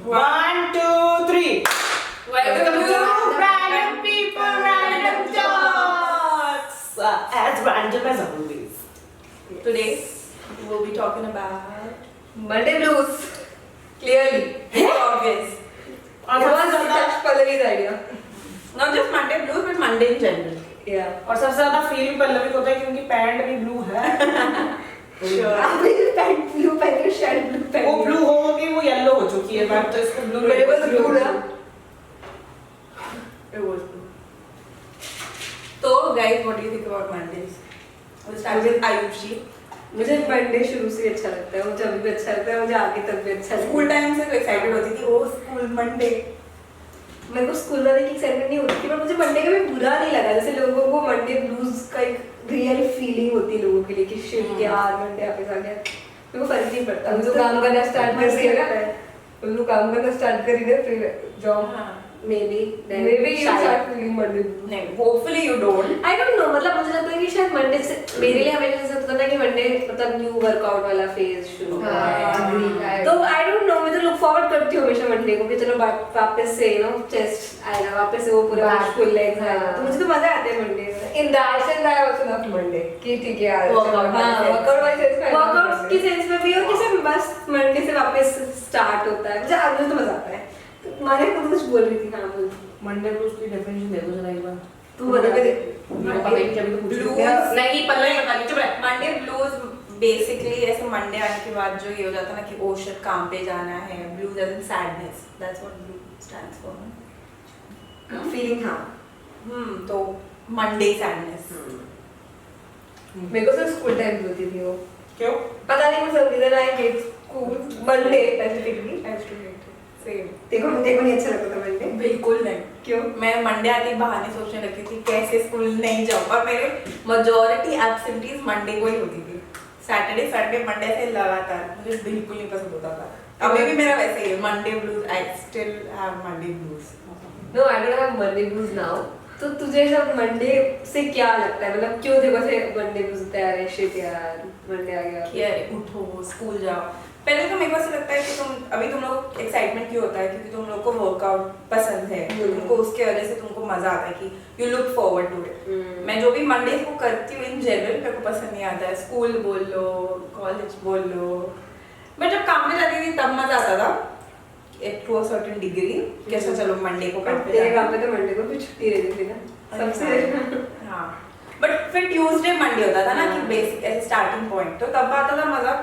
1, 2, 3. Welcome to Random People, Random Talks. As random as always. Today we'll be talking about Monday blues. Clearly, it's obvious. It was Tash Pallavi's idea. Not just Monday blues, but Monday in general. Yeah. और सबसे ज़्यादा feel Pallavi को होता है क्योंकि pant भी blue है. Sure. आपने पैंट ब्लू पहनी है, शर्ट ब्लू पहनी है. वो ब्लू होगी, वो येलो हो चुकी है. बात तो इसको ब्लू. मेरे पास ब्लू ना. It was blue. तो guys, what do you think about Mondays? We'll start with Ayushi. मुझे मंडे शुरू से अच्छा लगता है, मुझे अभी भी अच्छा लगता है, मुझे आगे तक भी अच्छा लगता है. स्कूल टाइम से तो एक्साइटेड होती थी, ओ स्कूल मंडे. मेरे को स्कूल वाले की एक्साइटमेंट नहीं होती थी, पर मुझे मंडे कभी बुरा नहीं लगा. जैसे लोगों को मंडे ब्लूज का एक रियल फीलिंग होती है लोगों के लिए कि शिट यार मंडे वापस आ गया. मेरे को फर्क नहीं पड़ता. तो काम करना स्टार्ट कर दिया ना, उनको काम करना स्टार्ट कर दिया, फिर job maybe you start feeling Monday blues. नहीं, hopefully you don't. I don't know, मतलब मुझे लगता है कि शायद मंडे से मेरे लिए हमेशा ऐसा होता है कि मंडे मतलब न्यू वर्कआउट वाला फेज शुरू होता है. तो I don't know, मैं तो लुक फॉरवर्ड करती हूँ हमेशा मंडे को कि चलो वापस से यू नो चेस्ट आएगा, वापस से वो पूरा फुल लेग्स आएगा. तो मुझे तो मजा आता है मंडे में. In that sense, I also love Monday. कि ठीक है यार वर्कआउट वाले सेंस में. वर्कआउट की सेंस में भी और किसी बस मंडे से वापस स्टार्ट होता है. मुझे आज तो मजा आता है. माने को कुछ बोल रही थी. हाँ बोल. मंडे ब्लूज की डेफिनेशन दे दो जरा एक बार. तू बता दे. नहीं पल्लवी बता दी. चुप रह. मंडे ब्लूज बेसिकली ऐसे मंडे आने के बाद जो ये हो जाता है ना कि ओ शिट काम पे जाना है. Blues as in sadness. That's what blue stands for. Feeling. हाँ तो मंडे सैडनेस. मेरे को सिर्फ स्कूल टाइम होती थी वो. क्यों? पता नहीं मुझे reason I hate school Monday specifically. Same. देखो नहीं अच्छा लगता था मंडे. बिल्कुल नहीं. क्यों? मैं मंडे आते ही बहाने सोचने लगती थी कैसे स्कूल नहीं जाऊँ. और मेरे मेजॉरिटी एब्सेंटीज मंडे को ही होती थी. सैटरडे संडे मंडे से लगातार मुझे बिल्कुल नहीं पसंद होता था. अभी भी मेरा वैसे ही Monday blues. I still have Monday blues. No I don't have Monday blues now. तो तुझे सब मंडे से क्या लगता है, मतलब क्यों देखो से मंडे ब्लूज होता है. अरे शिट यार मंडे आ गया. कि अरे उठो स्कूल जाओ. पहले तो मेरे को ऐसा लगता है कि तुम लोग एक्साइटमेंट क्यों होता है क्योंकि तुम लोग को वर्कआउट पसंद है. तुमको उसके वजह से तुमको मजा आता है कि you look forward to it. मैं जो भी मंडे को करती हूँ इन जनरल मेरे को पसंद नहीं आता है. स्कूल बोल लो, कॉलेज बोल लो. मैं जब काम पे जाती थी तब मजा आता था टू अ सर्टेन डिग्री. कैसा चलो मंडे को काम पे तेरे काम पे तो मंडे को भी छुट्टी रहती थी ना सबसे. हाँ बट फिर ट्यूसडे मंडे होता था ना कि बेसिक ऐसे स्टार्टिंग पॉइंट. तो तब आता था मजा.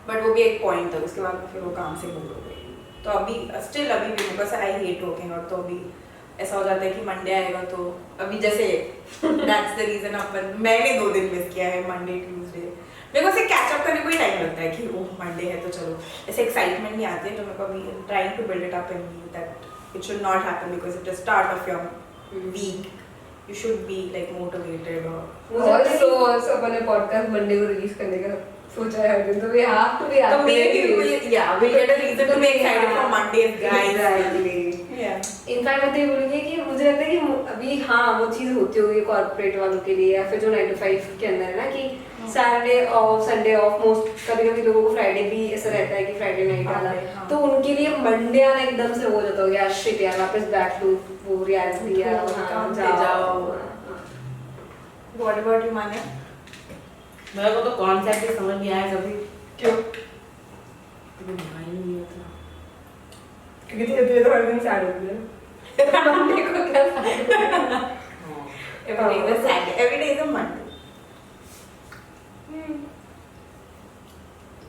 बट वो भी एक पॉइंट था. उसके बाद फिर वो काम से बोर हो गई. तो अभी स्टिल अभी भी मेरे को आई हेट वर्किंग आउट. तो अभी ऐसा हो जाता है कि मंडे आएगा तो अभी जैसे दैट्स द रीजन अपन मैंने 2 दिन मिस किया है मंडे ट्यूसडे. मेरे को ऐसे कैच अप करने को ही टाइम लगता है कि ओह मंडे है तो चलो. ऐसे एक्साइटमेंट नहीं आती है जो मेरे को अभी trying to build it up in me that it should not happen because it is start of your week. You should be like motivated. और अपने पॉडकास्ट मंडे को रिलीज करने का सोचा है. तो वी हैव टू बी तो maybe we'll get a reason to be excited for Mondays guys. In fact मैं तो ये बोलूँगी कि मुझे लगता है कि अभी हाँ वो चीज़ होती होगी कॉर्पोरेट वालों के लिए या फिर जो 9 to 5 के अंदर है ना कि Saturday of Sunday off. Most कभी लोगों को फ्राइडे भी ऐसा रहता है कि फ्राइडे नाइट वाला. तो उनके लिए मंडे आना एकदम से हो जाता होगा. शिट यार वापस बैक टू वो रियलिटी यार. हाँ जाओ. What about you मान्या? मेरे को तो कॉन्सेप्ट ही समझ नहीं आया कभी. क्यों? भाई नहीं होता क्योंकि तुझे तो हर दिन सैड होती है. मंडे को क्या sad? Every day is a Saturday. Every day is a Monday.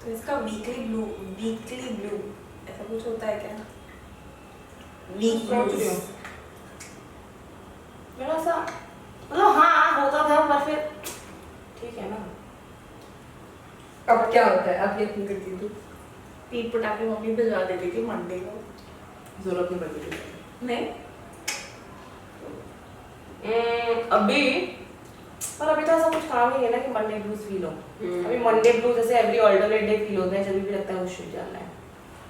तो इसका वीकली ब्लू ऐसा कुछ होता है क्या? Week blues. मेरा सा मतलब हाँ होता था पर फिर ठीक है ना. अब क्या होता है अब ये क्यों करती तू? पीठ पटाखे मम्मी भिजवा देती थी मंडे को. जरूरत नहीं पड़ती थी. नहीं अभी पर अभी तो ऐसा कुछ काम ही है ना कि मंडे ब्लूज फील हो. अभी मंडे ब्लूज जैसे एवरी अल्टरनेट डे फील होता है जब भी लगता है उस शुभ जाना है.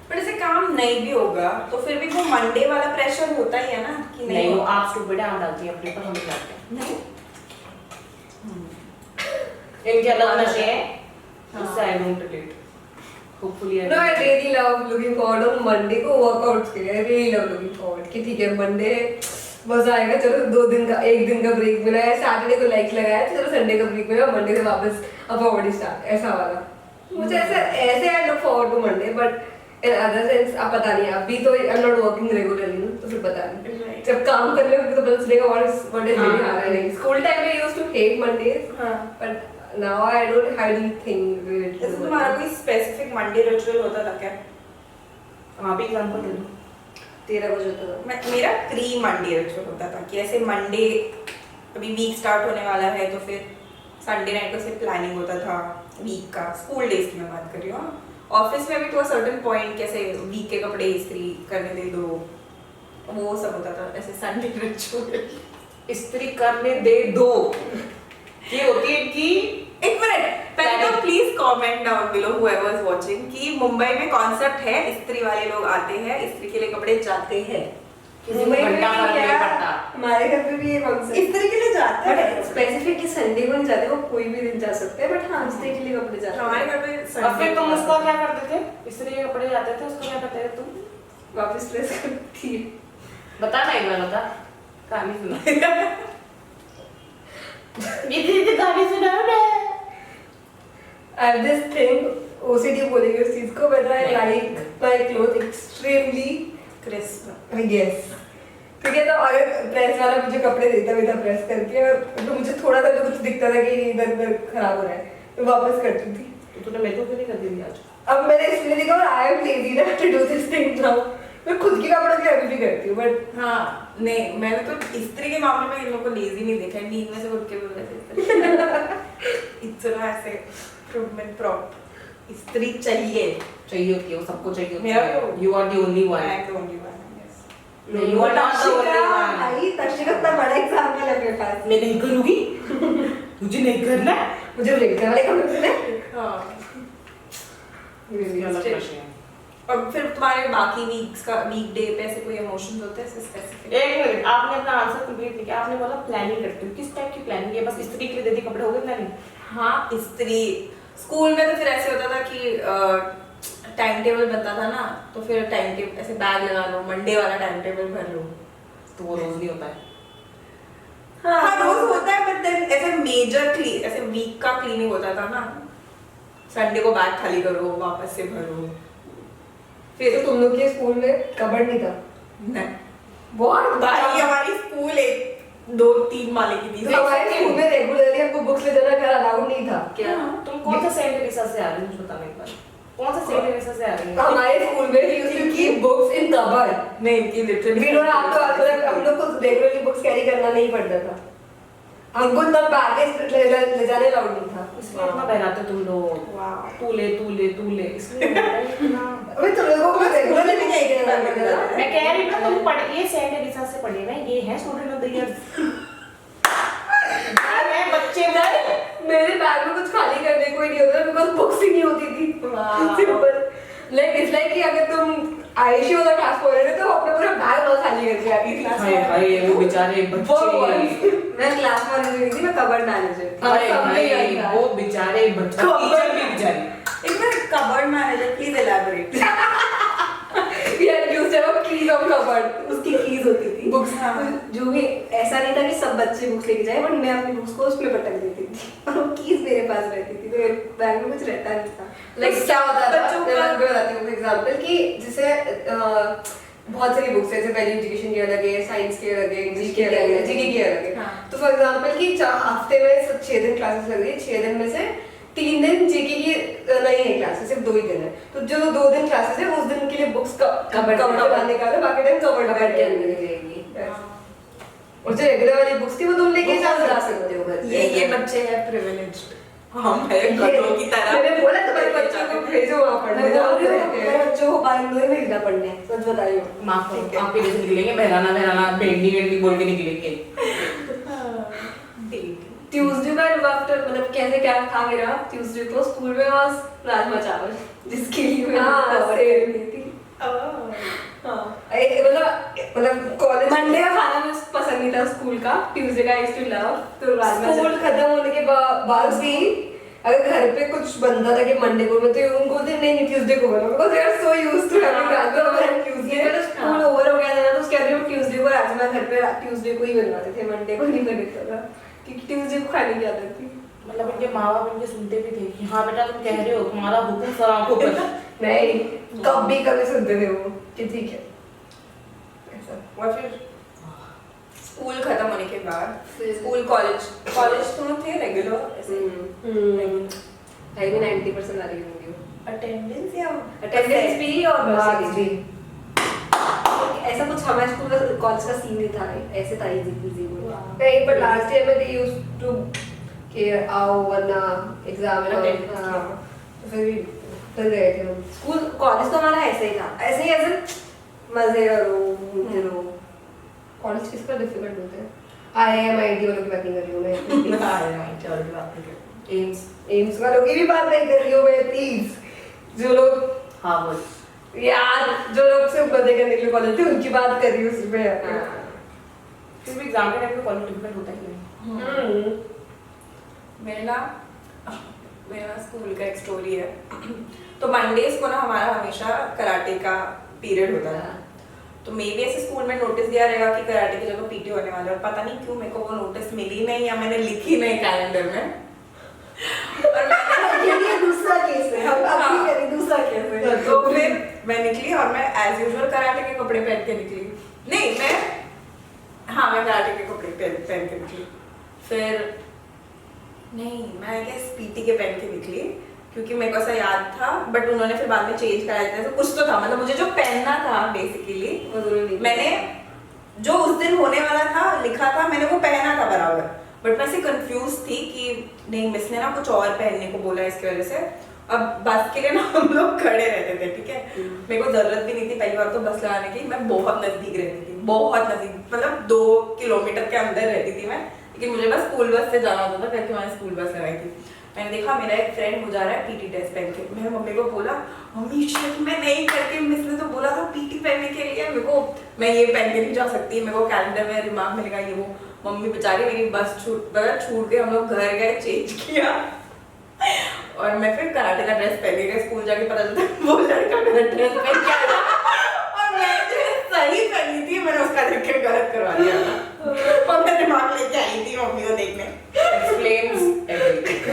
पर ऐसे काम नहीं भी होगा तो फिर भी वो मंडे वाला प्रेशर होता ही है ना कि नहीं वो आप स्टूपिड है. हम डालती है अपने पर हम डालते हैं. नहीं इनके अलग नशे हैं. इससे I don't relate. Hopefully I No, I really love looking forward on Monday को workouts के लिए. I really love looking forward कि ठीक है Monday मजा आएगा, चलो 2 दिन का 1 दिन का ब्रेक मिला है, सैटरडे को लाइक लगाया तो चलो संडे का ब्रेक मिला, मंडे से वापस अपना बॉडी स्टार्ट, ऐसा वाला. मुझे ऐसे I look forward to Monday, but in other sense अब पता नहीं, अभी तो I'm not working regularly तो फिर पता नहीं. जब काम करने लगूंगी तो पता चलेगा what is really hard है. School time में I used to hate Mondays, but now I don't hardly think related to जैसे तुम्हारा कोई स्पेसिफिक मंडे रिचुअल होता था क्या? वहाँ पे एग्जाम्पल दे दो. 13 बजे तक. मेरा प्री मंडे रिचुअल होता था कि ऐसे मंडे अभी वीक स्टार्ट होने वाला है तो फिर संडे नाइट को से प्लानिंग होता था वीक का. स्कूल डेज की मैं बात कर रही हूँ. ऑफिस में भी तो सर्टेन पॉइंट कैसे वीक के कपड़े इस्त्री करने दे दो, वो सब होता था. ऐसे संडे रिचुअल इस्त्री करने दे दो ये होती है कि एक मिनट पहले तो please comment down below whoever is watching कि मुंबई में कॉन्सेप्ट है इस्त्री वाले लोग आते हैं, इस्त्री के लिए कपड़े जाते हैं. मुंबई में घंटा फर्क नहीं क्या, पड़ता. हमारे घर पे भी ये कॉन्सेप्ट इस्त्री के लिए जाते हैं. बट स्पेसिफिकली संडे को नहीं जाते, वो कोई भी दिन जा सकते हैं, बट हाँ इस्त्री के लिए कपड़े जाते हैं. हमारे घर पे और Sunday फिर तुम को उसका क्या करते थे? इस्त्री के कपड़े जाते थे, उसको क्या करते थे तुम? वापस प्रेस करती है. बता ना एक बार बता. कहानी सुना. ये कहानी सुनाओ ना. I have this thing, OCD बोलेंगे उस चीज को, but I like my clothes extremely crisp. I guess. ठीक है, तो अगर प्रेस वाला मुझे कपड़े देता भी था प्रेस करके, और तो मुझे थोड़ा सा भी कुछ दिखता था कि इधर उधर खराब हो रहा है, तो वापस करती थी. तो तूने मेरे को क्यों नहीं कर दी आज? अब मैंने इसलिए देखा, और आई एम लेजी ना to do this thing now. मैं खुद की कपड़ों की अभी भी करती हूँ, बट हाँ नहीं मैंने तो इस्त्री के मामले में इन लोगों को लेजी नहीं देखा. नींद में से उठ के बोल रहे इतना ऐसे इम्प्रूवमेंट प्रॉप इस्त्री चाहिए चाहिए वो सबको चाहिए. मेरा तो- You are the only one. I am the only one, yes. No, you are not the only one. भाई तक्षिका इतना बड़ा एग्जाम्पल है अपने पास. मैं नहीं करूँगी. मुझे नहीं करना. मुझे ब्रेक वाले कपड़े हैं. हाँ. ये अलग प्रश्न है. और फिर तुम्हारे बाकी वीक्स का वीक डे पे ऐसे कोई इमोशंस होते हैं स्पेसिफिक? एक मिनट, आपने अपना आंसर कंप्लीट नहीं किया. आपने बोला प्लानिंग करती हूँ. किस टाइप की प्लानिंग है? बस इस्त्री के लिए दे दी कपड़े हो गए प्लानिंग? हाँ इस्त्री. स्कूल में तो फिर ऐसे होता था कि टाइम टेबल बनता था ना, तो फिर टाइम टेबल ऐसे बैग लगा लो, मंडे वाला टाइम टेबल भर लो. तो वो रोज नहीं होता है. हाँ रोज होता है, बट देन ऐसे मेजर क्लीन ऐसे वीक का क्लीनिंग होता था ना. संडे को बैग खाली करो, वापस से भरो. फिर तो तुम लोग के स्कूल में कबर्ड नहीं था? नहीं बहुत भाई हमारी स्कूल एक 2-3 माले की थी. तो हमारे स्कूल में रेगुलरली हमको बुक्स ले जाना घर अलाउड नहीं था. क्या तुम कौन सा सेंट टेरेसा से आ रही हो? मुझे बताना एक बार. कौन सा सेंट टेरेसा से आ रही हो? हमारे स्कूल में we used to keep books in cupboard. नहीं इनकी literally We don't have to, मतलब हम लोग को रेगुलरली बुक्स कैरी करना नहीं पड़ता था. हमको तब बैगेज ले जाने अलाउड नहीं था. इसलिए इतना बहलाते तुम लोग. वाह. तू ले इसलिए इतना. अबे तुम लोगों को रेगुलरली भी नहीं करना पड़ता था. मैं कह रही हूँ ना, तुम पढ़ ये सेंट टेरेसा से पढ़े ना, ये है स्टूडेंट ऑफ द ईयर. मैं बच्चे मेरे बैग में कुछ खाली करने को ही नहीं होता बिकॉज़ बुक्स ही नहीं होती थी. सिंपल. लाइक इट्स लाइक कि अगर तुम आयुषी वाला क्लास पढ़ रहे हो तो अपना पूरा बैग बहुत खाली करके आती थी. हाय हाय वो बेचारे बच्चे. मैं क्लास मैनेजर नहीं थी, मैं कबर्ड मैनेजर. हाय हाय वो बेचारे बच्चे. टीचर भी बेचारी. एक minute cupboard manager please elaborate. We had used to have a keys of cupboard. उसकी कीज होती थी. Books, हाँ. तो जो भी ऐसा नहीं था कि सब बच्चे बुक्स लेके जाए, बट मैं अपनी बुक्स को उसमें पटक देती थी और वो कीज मेरे पास रहती थी, तो मेरे बैग में कुछ रहता नहीं था. लाइक क्या होता था, बच्चों का- मैं बताती हूँ एग्जांपल कि जैसे बहुत सारी बुक्स है, जैसे वैल्यू एजुकेशन की अलग है, साइंस की अलग है, इंग्लिश की अलग है, जीके की अलग है. हाँ. तो फॉर एग्जांपल कि हफ्ते में 6 दिन क्लासेस लग रही है, 6 दिन में से 3 दिन जीके की नहीं है क्लासेस, सिर्फ 2 ही दिन है. तो जो 2 दिन क्लासेस है उस दिन के लिए बुक्स कबर्ड में बाहर निकालो, बाकी टाइम कबर्ड के अंदर रहेगी. और जो रेगुलर वाली बुक्स थी वो तुम लेके जा सकते हो घर. ये बच्चे हैं प्रिविलेज्ड. हम है गधों की तरह. मैंने बोला तुम्हारे बच्चों को भेजो वहां पढ़ने. मैं बोल रही हूँ, मेरे बच्चों को बाहर नहीं भेजना पढ़ने, सच बता रही हूँ. माफ करो, आपके जैसे निकलेंगे बहलाना बेंडी बोल के निकलेंगे. ट्यूसडे का आफ्टर मतलब कैसे क्या था मेरा ट्यूसडे को स्कूल में वाज राजमा चावल, जिसके लिए मैं सेम नहीं थी. मतलब कॉलेज मंडे का खाना मुझे पसंद नहीं था स्कूल का. ट्यूसडे का आई यूज्ड टू लव. तो राजमा स्कूल खत्म होने के बाद भी अगर घर पे कुछ बनता था कि मंडे को मैं तो उनको बोलती नहीं ट्यूसडे को बनो because they are so used to having रात को ट्यूसडे मेरा स्कूल ओवर हो गया था ना तो उसके बाद हम ट्यूसडे को राजमा घर पे ट्यूसडे को ही बनवाते थे मंडे को नहीं बनता था क्योंकि ट्यूसडे को खाने की आदत थी। मतलब उनके माँ बाप इनके सुनते भी थे कि हाँ बेटा तुम कह रहे हो तुम्हारा हुक्म सर आंखों पर। नहीं कभी सुनते थे वो कि ठीक है ऐसा। और फिर स्कूल खत्म होने के बाद स्कूल कॉलेज तुम थे रेगुलर ऐसे आई भी 90% आ रही होंगी अटेंडेंस या अटेंडेंस भी और बस भी ऐसा कुछ हमारे स्कूल का कॉलेज का सीन नहीं था ऐसे था इजी कहीं पर लास्ट ईयर में दे यूज्ड टू कि आओ वरना एग्जाम है ना फिर गए थे हम स्कूल कॉलेज तो हमारा ऐसे ही था ऐसे ही ऐसे मजे करो घूमते रहो। कॉलेज किसका डिफिकल्ट होता है IIM-IT वालों की बात नहीं कर रही हूँ मैं एम्स वालों की भी बात नहीं कर रही हूँ मैं प्लीज जो लोग हार्वर्ड यार जो लोग सिर्फ मजे करने के लिए कॉलेज थे उनकी बात कर रही हूँ उसमें। फिर भी एग्जाम के टाइम पे कॉलेज डिफिकल्ट होता ही नहीं। मेरा स्कूल का एक स्टोरी है। तो मंडेज को ना हमारा हमेशा कराटे का पीरियड होता था। तो मे भी ऐसे स्कूल में नोटिस दिया रहेगा कि कराटे की जगह पीटी होने वाला है और पता नहीं क्यों मेरे को वो नोटिस मिली नहीं या मैंने लिखी नहीं कैलेंडर में। और ये दूसरा केस है हम अभी करें दूसरा केस है। तो फिर मैं निकली और मैं एज यूजुअल कराटे के कपड़े पहन के निकली। नहीं मैं कराटे के कपड़े पहन के निकली। फिर नहीं मैं गेस पीटी के पहन के निकली क्योंकि मेरे को ऐसा याद था बट उन्होंने फिर बाद में चेंज कराया था। तो कुछ तो था मतलब मुझे जो पहनना था बेसिकली मैंने जो उस दिन होने वाला था लिखा था मैंने वो पहना था बराबर बट मैं ऐसे कंफ्यूज थी कि नहीं मिस ने ना कुछ और पहनने को बोला इसकी वजह से। अब बस के लिए ना हम लोग खड़े रहते थे ठीक है। मेरे को जरूरत भी नहीं थी पहली बार तो बस लगाने की। मैं बहुत नजदीक रहती थी बहुत नजदीक मतलब 2 किलोमीटर के अंदर रहती थी मैं लेकिन मुझे बस स्कूल बस से जाना होता था करके मैंने स्कूल बस लगाई थी। मैंने देखा मेरा एक फ्रेंड हो जा रहा है पीटी ड्रेस पहन के। मैंने मम्मी को बोला मम्मी शिट मैं नहीं करके मिस ने तो बोला था पीटी पहनने के लिए मेरे को मैं ये पहन के नहीं जा सकती मेरे को कैलेंडर में रिमार्क मिलेगा ये वो। मम्मी बेचारी मेरी बस छूट गई हम लोग घर गए चेंज किया और मैं फिर कराटे का ड्रेस पहन गई। स्कूल जाके पता चलता वो लड़का मेरा ड्रेस पहन के आया और मैं सही पहनी थी मैंने उसका देख के गलत करवा दिया था और मैं रिमार्क लेके आई थी मम्मी को देखने। Explains everything.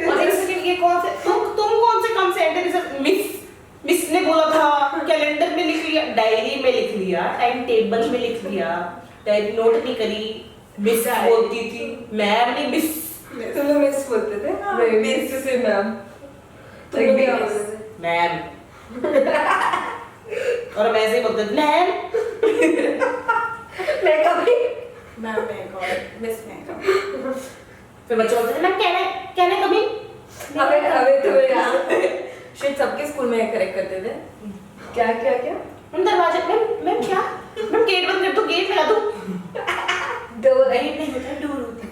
और एक सेकंड ये कौन से तुम कौन से कम सेंटेंस मिस ने बोला था कैलेंडर में लिख लिया डायरी में लिख लिया टाइम टेबल में लिख लिया डायरी नोट नहीं करी मिस बोलती थी मैम ने मिस तुम लोग मिस बोलते थे नहीं मिस से मैम तुम लोग क्या बोलते थे मैम और मैं ऐसे ही बोलते थे मैम मैं कभी मिस मैं कभी फिर बच्चे बोलते थे मैम कहने कभी हमें तुम्हें याद शायद सबके स्कूल में करेक्ट करते थे। क्या मैम दरवाजा मैम क्या मैम गेट बंद कर दो गेट लगा दो डोर नहीं होता डोर होता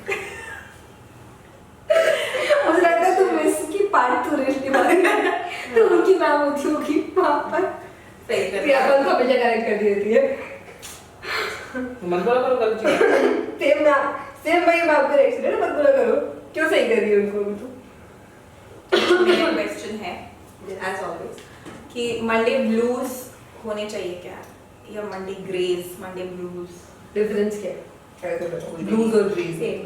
मुझे लगता है तुम मिस की पार्ट 2 रेशनी बात तो उनकी नाम होती होगी वहाँ पर सही कर फिर अपन को हमेशा करेक्ट कर देती है मन बोला करो गलत चीज सेम भाई मैं आपको करेक्ट है ना मत बोला करो क्यों सही कर रही हो उनको तो मेरा क्वेश्चन है एज ऑलवेज कि मंडे ब्लूज होने चाहिए क्या या Monday greys Monday blues difference क्या है ब्लूज और ग्रीन सेम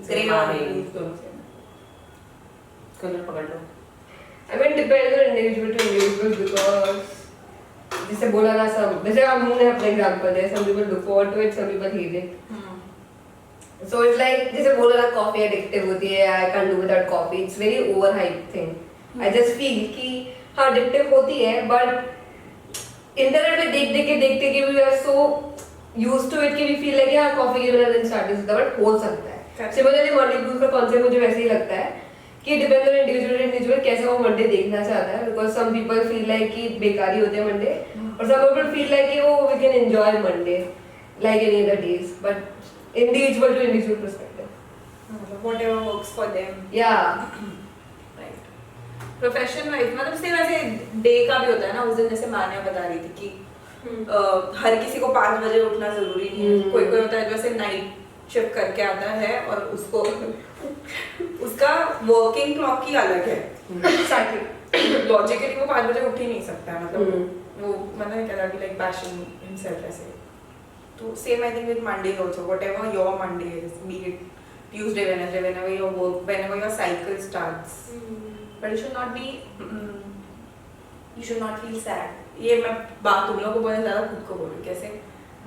ग्रे और ब्लूज दोनों सेम कलर पकड़ लो I mean depends on individual to individual because जैसे बोला ना सब जैसे हमने अपने एग्जांपल है some people look forward to it some people hate it so it's like जैसे बोला ना कॉफी एडिक्टिव होती है I can't do without coffee it's very overhyped thing I just feel कि हाँ एडिक्टिव होती है but इंटरनेट पे देखते के we are so used to it कि we feel like यार कॉफी के बिना दिन स्टार्ट नहीं होता बट हो सकता है सिमिलरली मॉर्निंग ब्लूज का कॉन्सेप्ट मुझे वैसे ही लगता है कि डिपेंड ऑन इंडिविजुअल कैसे वो मंडे देखना चाहता है because some people feel like कि बेकारी होते हैं मंडे और सम पीपल फील लाइक कि वो we can enjoy Monday like any other days but individual to individual perspective whatever works for them या राइट प्रोफेशन वाइज मतलब सिर्फ ऐसे डे का भी होता है ना उस दिन जैसे मान्या बता रही थी कि हर किसी को 5 बजे उठना जरूरी नहीं है कोई होता है जो ऐसे नाइट शिफ्ट करके आता है और उसको उसका वर्किंग क्लॉक ही अलग है। Exactly. लॉजिकली वो 5 बजे उठ ही नहीं सकता, मतलब हम्म। वो मैंने कहा कि लाइक बैशिंग हिमसेल्फ ऐसे। तो same I think with Monday also, whatever your Monday is, B it Tuesday, Wednesday, whenever your work, whenever your cycle starts, but it should not be, you should not feel sad. ये मैं बात तुम लोगों को बोलने ज्यादा खुद को बोल रही हूँ, कैसे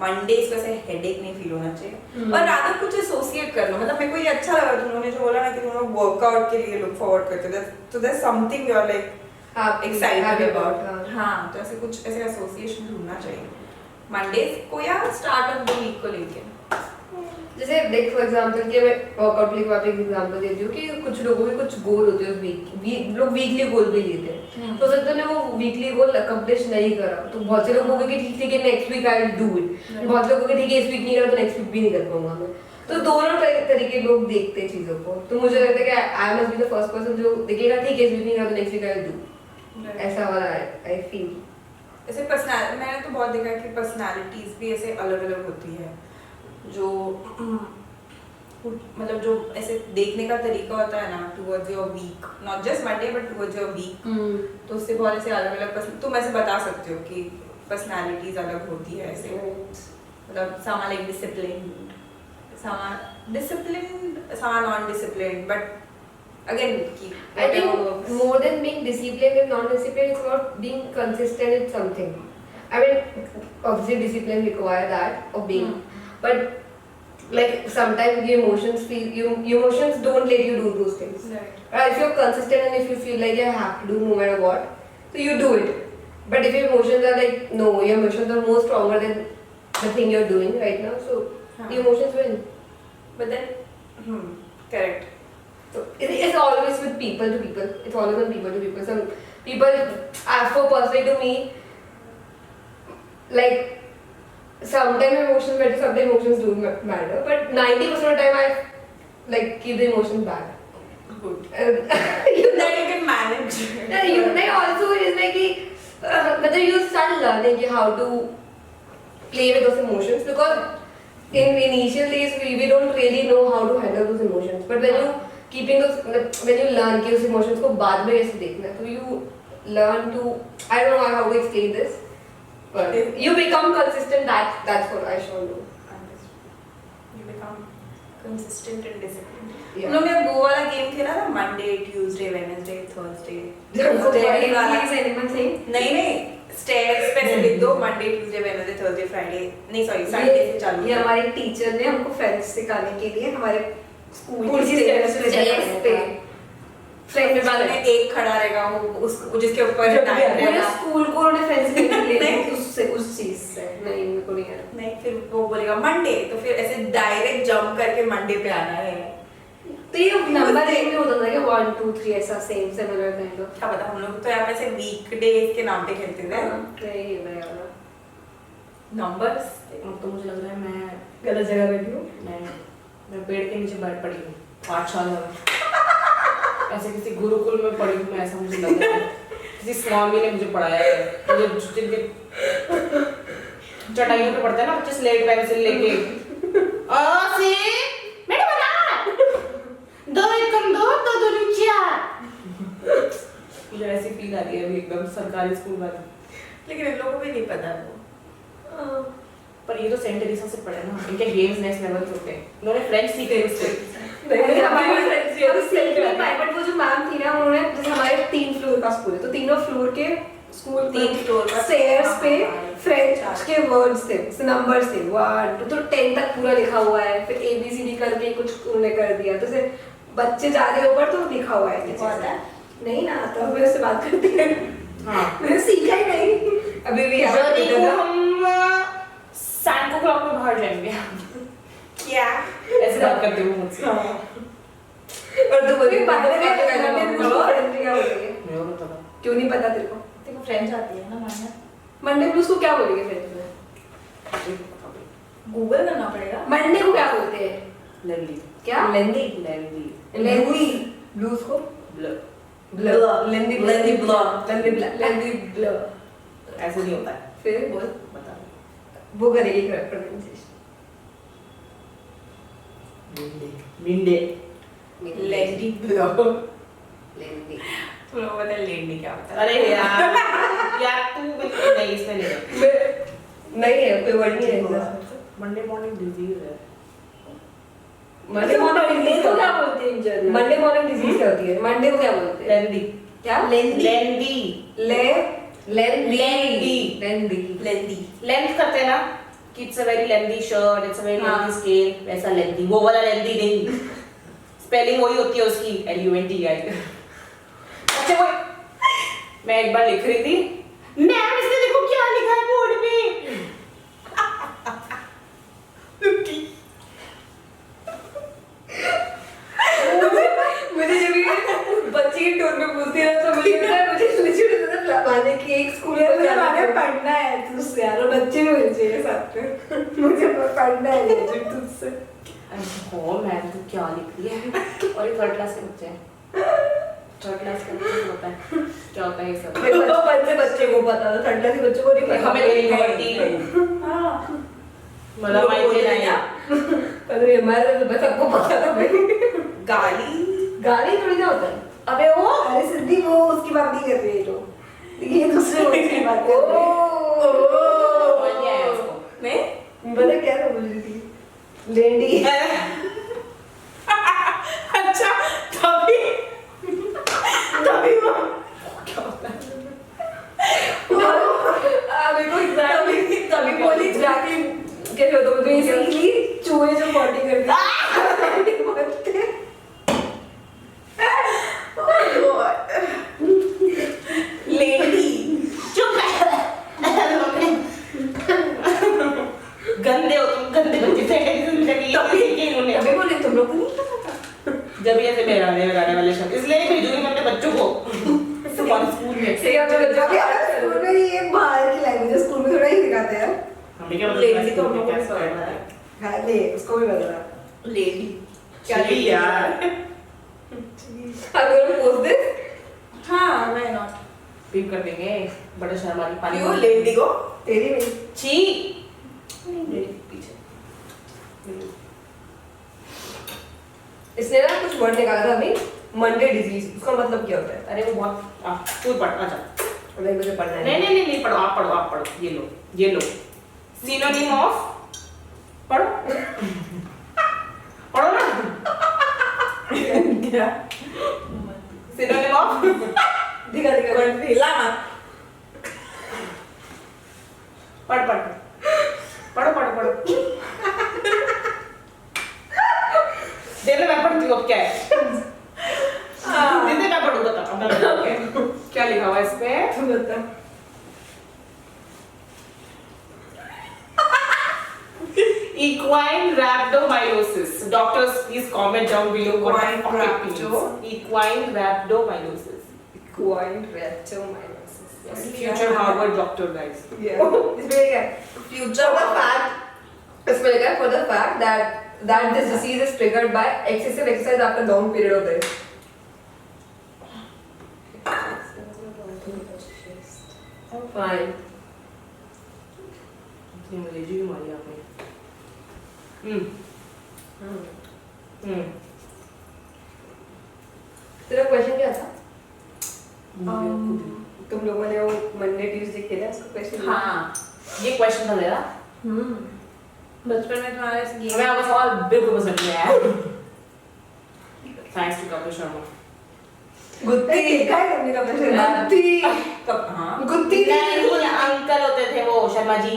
मंडेज को ऐसे हेडेक नहीं फील होना चाहिए और रादर कुछ एसोसिएट कर लो। मतलब मेरे को ये अच्छा लगा तुम लोगों ने जो बोला ना कि तुम लोग वर्कआउट के लिए लुक फॉरवर्ड करते हो, तो that's something you are like excited about. हाँ, तो ऐसे कुछ ऐसे एसोसिएशन ढूंढना चाहिए मंडेज को या स्टार्ट ऑफ द वीक को लेके। जैसे देख फॉर एग्जांपल कि मैं वर्कआउट के लिए वापस एग्जांपल देती हूँ कि कुछ लोगों के कुछ गोल होते हैं उस वीक, लोग वीकली गोल भी लेते हैं, तो सकता है वो वीकली गोल अकम्प्लिश नहीं करा, तो बहुत से लोग होंगे कि ठीक है next week I will do it, बहुत लोग होंगे ठीक है इस वीक नहीं करा तो नेक्स्ट वीक भी नहीं कर पाऊंगा मैं। तो दोनों तरीके लोग देखते हैं चीजों को, तो मुझे लगता है कि I must be the first person जो देखेगा ठीक है इस वीक नहीं करा तो next week I will do, ऐसा वाला आई फील। ऐसे पर्सनैलिटी मैंने तो बहुत देखा है कि पर्सनैलिटीज भी ऐसे अलग अलग होती है, जो मतलब जो ऐसे देखने का तरीका होता है ना towards your week, not just Monday but towards your week, तो उससे बहुत ऐसे अलग अलग तुम ऐसे बता सकते हो कि पर्सनैलिटीज अलग होती है ऐसे, मतलब समा लाइक डिसिप्लिन्ड, समा non disciplined, but again I think more than being disciplined and non-disciplined, it's about being consistent in something. I mean, obviously discipline require that of being, but like sometimes your emotions don't let you do those things. Right. If you're consistent and if you feel like you have to do no matter what, so you do it. But if your emotions are like no, your emotions are more stronger than the thing you're doing right now, so your emotions win. But then, correct. So it's always with people to people. It's always on people to people. Some people, for personally to me, like sometimes emotions matter, sometimes emotions don't matter. But 90% of the time, I like keep the emotions back. Good. That you can manage. Like also is like whether you start learning how to play with those emotions, because in initial days we don't really know how to handle those emotions. But when you keeping those, when you learn कि उस emotions को बाद में कैसे देखना है, तो you learn to, I don't know how to explain this, but you become consistent. That's what I should do. You become consistent and disciplined. Yeah. लोग ने वो वाला गेम खेला ना, मंडे, ट्यूसडे, वेडनेसडे, थर्सडे, नहीं स्टेयर्स पे से लिख दो, Monday, Tuesday, Wednesday, Thursday, Friday, नहीं सॉरी संडे से चालू। ये हमारे टीचर ने हमको फ्रेंड्स सिखाने के लिए हमारे स्कूल की stairs पे फ्रेंड में एक खड़ा रहेगा, वो उसको जिसके ऊपर पूरे स्कूल को उन्होंने फ्रेंड्स के लिए नहीं। उससे उस चीज से नहीं मेरे को नहीं है नहीं, फिर वो बोलेगा मंडे, तो फिर ऐसे डायरेक्ट जंप करके मंडे पे आना है। तो ये नंबर एक में होता था कि 1 2 3 ऐसा सेम सिमिलर काइंड ऑफ। क्या पता, हम लोग तो यहाँ पे ऐसे वीकडेज के नाम पे खेलते थे नहीं मैं वाला नंबर्स। तो मुझे लग रहा है मैं गलत जगह बैठी हूँ। मैं पेड़ के नीचे बैठ पड़ी हूँ 5 साल में, ऐसे किसी गुरुकुल में पड़ी हूँ मैं, ऐसा मुझे लग रहा है किसी स्वामी ने मुझे पढ़ाया है। मुझे जिनके चटाइयों पे पढ़ते हैं ना बच्चे स्लेट पेंसिल लेके, सी मैंने बना 2 1 2 2 2 4, मुझे ऐसी फील आ रही है अभी एकदम सरकारी स्कूल वाली। लेकिन इन लोगों को भी नहीं पता वो। पर ये तो सेंट टेरेसा से पढ़े ना, इनके गेम्स नेक्स्ट लेवल पे होते हैं, उन्होंने फ्रेंच सीखे उससे। बट वो जो मैम थी ना उन्होंने, जैसे हमारे 3 फ्लोर का स्कूल है तो तीनों फ्लोर के स्कूल 3 फ्लोर का स्टेयर्स पे फ्रेंच के वर्ड्स थे, नंबर्स थे 1 2 तो 10 तक पूरा लिखा हुआ है, फिर ABCD करके कुछ उन्होंने कर दिया, तो से बच्चे जा रहे ऊपर तो लिखा हुआ है नीचे से। नहीं ना, तो हम उससे बात करते हैं। हाँ, मैंने सीखा ही नहीं अभी भी। हम सैंको क्लब में बाहर जाएंगे क्या ऐसे बात करते हो मुझसे। और तो बोली बात करते क्यों नहीं पता तेरे को? तेरे को फ्रेंच आती है ना मंडे ब्लूज को क्या बोलेंगे फ्रेंच में? गूगल करना पड़ेगा। मंडे को क्या बोलते हैं? लेंदी। क्या? लेंदी ब्लूज को ब्लर लेंदी ब्लर ऐसे नहीं होता है। फिर बोल बता वो करेगी प्रोनाउंसिएशन। मिंडे लेंडी ब्लॉग लेंदी तुम लोगों को पता है लेंडी क्या होता है? अरे यार तू बिल्कुल नहीं इसमें नहीं है नहीं है कोई वर्ड नहीं है मंडे मॉर्निंग डिजीज है मंडे मॉर्निंग डिजीज को क्या बोलते हैं जर्नल? मंडे मॉर्निंग डिजीज क्या होती है मंडे को क्या बोलते हैं लेंदी क्या लेंदी ले लेंदी लेंदी। लेंदी लेंदी लेंथ करते हैं ना कि it's a very lengthy shirt it's a very lengthy scale वैसा लेंदी वो वाला लेंदी नहीं स्पेलिंग वही होती है उसकी LUNDI अच्छा वो मैं एक बार लिख रही थी मैम इसने देखो क्या लिखा है बोर्ड पे मुझे जब ये बच्ची की टोन में पूछती है ना तो मुझे लगता है मुझे छोटे-छोटे मतलब पाने की एक स्कूल में मुझे जाना आगे है पढ़ना है तुझसे यार और बच्चे भी होने चाहिए साथ में मुझे पढ़ना है मुझे तुझसे हो मैम तू क्या लिख रही है और ये थर्ड क्लास के बच्चे हैं थर्ड क्लास के बच्चे को होता है क्या होता है ये सब मेरे बचपन से बच्चे को पता था ठंडा से बच्चों को नहीं पता हमें नहीं पढ़ती हाँ मला माहिती नाही पर ये हमारे तो बस सबको पता था भाई गाली गाली थोड़ी ना होता है अबे वो अरे सिद्धि वो उसकी बात नहीं कर रही है तो ये दूसरे वर्ड की बात कर रही है बोल दिया है उसको मैं पता क्या था बोल रही थी लेंडी अच्छा तभी वो क्या होता है मेरे को एग्जैक्टली तभी बोली एग्जैक्टली कैसे होता है बेसिकली चूहे जो बॉडी करते हैं लेंडी चुप गंदे हो तुम गंदे बच्चे से जिंदगी इन्होंने तभी बोले तुम लोग को नहीं पता था जब ये से मेराने लगाने वाले शब्द इसलिए नहीं भेजूंगी मैं अपने बच्चों को तुम्हारे स्कूल में सही है तो अभी हमारे स्कूल में ये बाहर की लैंग्वेज स्कूल में थोड़ा ही सिखाते हैं हमें क्या लेंदी तो हम लोग को क्या नहीं पता है हाँ ले उसको भी बता लेंडी क्या यार अगर पोस्ट दिस हाँ मैं नॉट पिक कर देंगे बड़ा शर्मा की पानी क्यों लेंडी को तेरी भी छी मेरे पीछे इसने ना कुछ वर्ड निकाला था अभी मंडे डिजीज उसका मतलब क्या होता है अरे वो बहुत तू पढ़ आजा अरे मुझे पढ़ना है नहीं पढ़ो आप पढ़ो ये लो सिनोनिम ऑफ पढ़ो पढ़ो ना क्या सिनोनिम ऑफ दिखा हिला मत पढ़ दे ले मैं पढ़ती हूँ अब क्या है दे मैं पढ़ूँ बता अब मैं पढ़ूँ क्या लिखा हुआ है इस पे तू बता Equine rhabdomyolysis. Doctors, please comment down below what Equine the fuck it means. Equine rhabdomyolysis. Equine rhabdomyolysis Yes, future Harvard doctor, guys. yeah इसमें क्या है फ्यूचर for the fact इसमें लिखा है for the fact that this disease is triggered by excessive exercise after long period of time fine इतनी अंग्रेजी भी मारी आपने तेरा क्वेश्चन क्या था तुम लोगों ने वो मंडे ट्यूसडे खेला उसका क्वेश्चन हाँ ये क्वेश्चन था मेरा बचपन में तुम्हारे से हमें आपका सवाल बिल्कुल पसंद नहीं आया थैंक्स टू कपिल शर्मा गुत्ती देखा है तुमने का प्रश्न गुत्ती कब हाँ गुत्ती नहीं अंकल होते थे वो शर्मा जी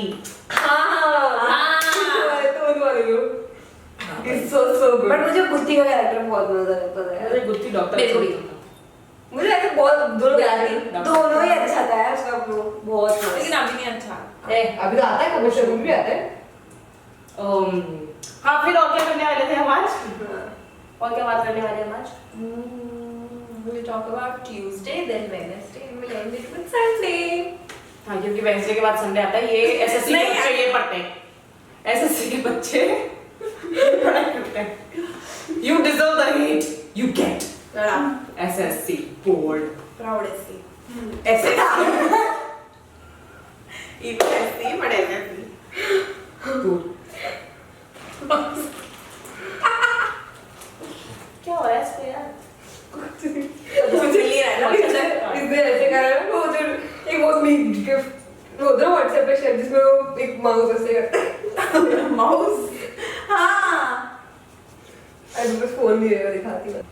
हाँ तो वाले लोग इट्स सो गुड बट मुझे गुत्ती का कैरेक्टर बहुत मजा आता है अरे गुत्ती डॉक्टर मेरे को भी। मुझे ऐसे बहुत दोनों याद नहीं दोनों ही अच्छा था यार उसका वो बहुत लेकिन अभी नहीं अच्छा अभी तो आता है कभी शुरू भी आता है हाँ फिर और क्या करने वाले थे हम आज और क्या बात करने वाले हैं हम आज we'll talk about Tuesday then Wednesday and we'll end it with Sunday हाँ क्योंकि वेडनेसडे के बाद संडे आता है ये एसएससी के नहीं, बच्चे ये पढ़ते हैं एसएससी के बच्चे ये पढ़ाई करते हैं you deserve the hate you get SSC board proud SC SC even SC but SSC good अपनी गिफ्ट वो दो व्हाट्सएप पे शेयर जिसमें वो एक माउस ऐसे करता है माउस हाँ अरे बस फोन भी रहेगा दिखाती हूँ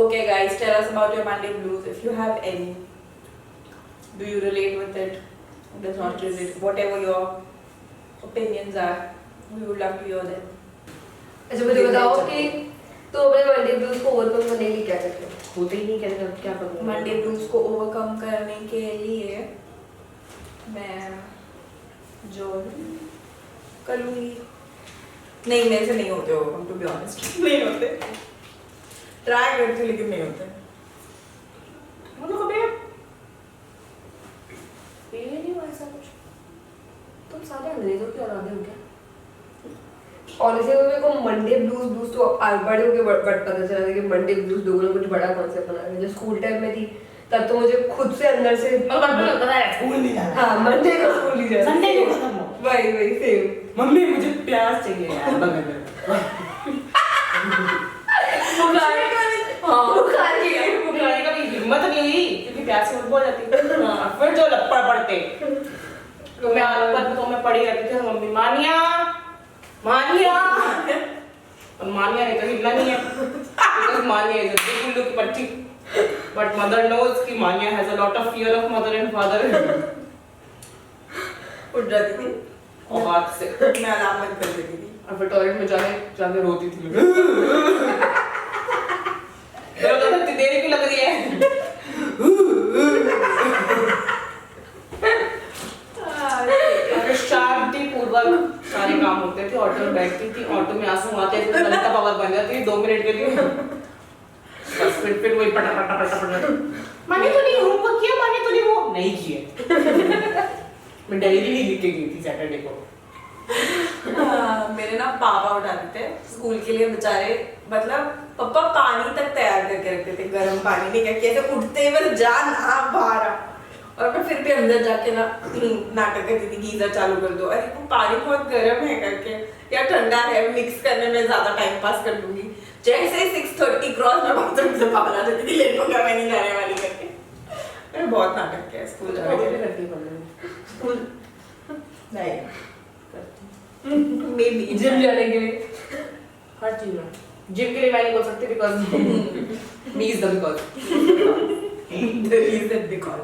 Okay guys, tell us about your Monday blues if you have any. Do you relate with it? Does not relate? Whatever your opinions are, we would love to hear them. अच्छा मुझे बताओ कि तो अपने मंडे ब्लूज को overcome करने के लिए क्या करते हो? होते ही नहीं कहते क्या करूँ Monday blues को overcome करने के लिए मैं जो करूँगी नहीं मेरे से नहीं होते overcome to be honest नहीं होते ट्राई करती हूँ लेकिन नहीं होते मुझे कभी फील ही नहीं हुआ ऐसा कुछ तुम सारे अंग्रेजों की औलादे हो क्या ऑनेस्टली मेरे को मंडे ब्लूज तो बड़े होके पता चला था कि मंडे ब्लूज लोगों ने कुछ बड़ा कॉन्सेप्ट बना लिया जब स्कूल टाइम में थी तब तो मुझे खुद से अंदर से लगता था स्कूल नहीं जाना हाँ मंडे को स्कूल नहीं जाना संडे को खत्म हो वही सेम मम्मी मुझे प्याज चाहिए यार बर्गर बुखाने का भी हिम्मत नहीं हुई क्योंकि प्याज से उल्टी हो जाती फिर जो लपड़ पड़ते तो मैं पड़ी रहती थी मम्मी मानिया मानिया और मानिया नहीं तो हिलना नहीं है because मानिया is a big उल्लू की पट्टी but mother knows कि मानिया has a lot of fear of mother and father उठ जाती थी और हाथ से मैं अलार्म बंद कर देती थी और फिर टॉयलेट में जाके रोती थी मेरा तो इतनी देर क्यों लग रही है अरे शांति पूर्वक सारे काम होते थे ऑटो में बैठती थी ऑटो में आंसू आते थे ललिता पावर बन जाती थी 2 मिनट के लिए बस फिर वही पटा माने तो नहीं होमवर्क किया माने तो नहीं वो नहीं किए मैं डायरी नहीं लिख के गई थी सैटरडे को मेरे ना पापा उठाते थे स्कूल के लिए बेचारे मतलब पापा पानी तक तैयार करके रखते थे गर्म पानी नहीं क्या कैसे उठते ही बस जा ना बाहर आ और मैं फिर भी अंदर जाके ना नाटक करती थी गीजर चालू कर दो अरे वो पानी बहुत गर्म है करके या ठंडा है मिक्स करने में ज्यादा टाइम पास कर लूंगी जैसे 6:30 क्रॉस में बाथरूम से बाहर आ जाती थी लेट हो गया मैं नहीं जाने वाली करके मैंने बहुत नाटक किया स्कूल जाने के लिए करती है स्कूल नहीं मे बी जिम जाने के लिए हर चीज में जिम के लिए मैं नहीं बोल सकती because me is the because the reason because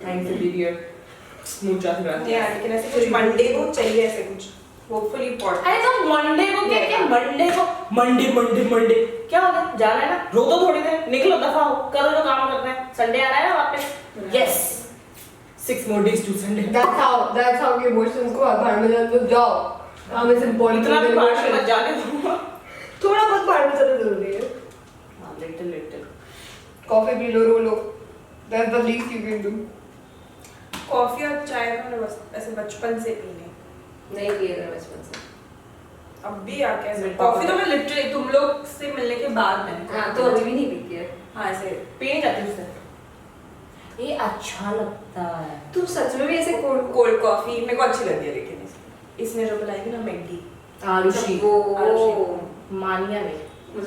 time से पीरियड स्मूथ जा रहा है यार लेकिन ऐसे कुछ मंडे को चाहिए ऐसे कुछ होपफुली इम्पोर्टेंट अरे तो मंडे को क्या मंडे को मंडे क्या हो गया जाना है ना रो तो थोड़ी देर निकलो दफा हो करो जो काम करना है संडे आ रहा है ना वापस yes 6 more days to Sunday that's how के इमोशंस को बाहर में जाने दो जाओ काम इज इम्पोर्टेंट इतना भी बाहर मत जाने दो थोड़ा बहुत बाहर में जाना जरूरी है हां लिटिल कॉफी पी लो रो लो that's the least you can do coffee और चाय तो मैंने बस ऐसे बचपन से पीने नहीं पिए थे बचपन से अब भी आके ऐसे कॉफी तो मैं लिटरली तुम लोग से मिलने के बाद मैंने हां तो अभी भी नहीं पीती है हां ऐसे पी नहीं जाती उससे ये अच्छा लगता है तुम सच में भी ऐसे कोल्ड कॉफी मेरे को अच्छी लगती है लेकिन इसने जो बनाई थी ना मैगी आरुषि वो मानिया नहीं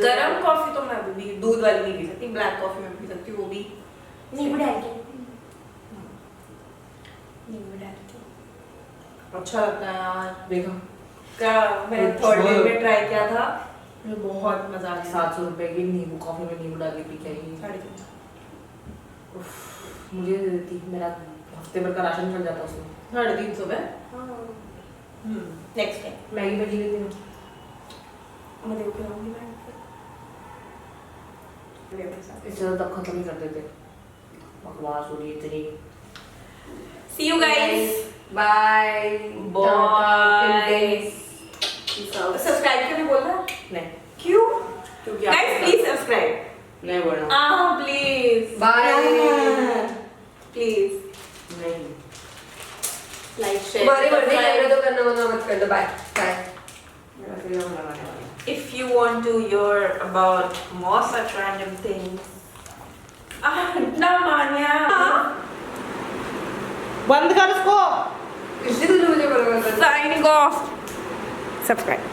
गरम कॉफी तो मैं अभी भी दूध वाली नहीं पी सकती ब्लैक कॉफी में पी सकती हूँ वो भी नींबू डाल के नींबू डाल के अच्छा लगता है यार देखो क्या मैंने थर्ड डे में ट्राई किया था मुझे बहुत मजा आ गया 700 रुपए की नींबू कॉफी में नींबू डाल के पी के आई 350 मुझे दे देती मेरा हफ्ते भर का राशन चल जाता उसमें 350 में नेक्स्ट टाइम मैगी बची लेती हूँ मैं देख रही मैं इससे ज़्यादा तब खत्म ही कर देते बकवास हो रही इतनी See you guys. Bye Bye. Subscribe क्यों नहीं बोल रहा? नहीं क्यों? क्योंकि Guys, please subscribe. नहीं बोलना Please. Bye Please. नहीं Like, share. तुम्हारी बर्थडे subscribe. कैमरा तो करना मना मत कर दो बाय बाय मेरा फिल्म लगाने वाला If you want to hear about more such random things. ना मानिया. बंद कर उसको इसलिए तुमने मुझे बराबर Signing off. Subscribe.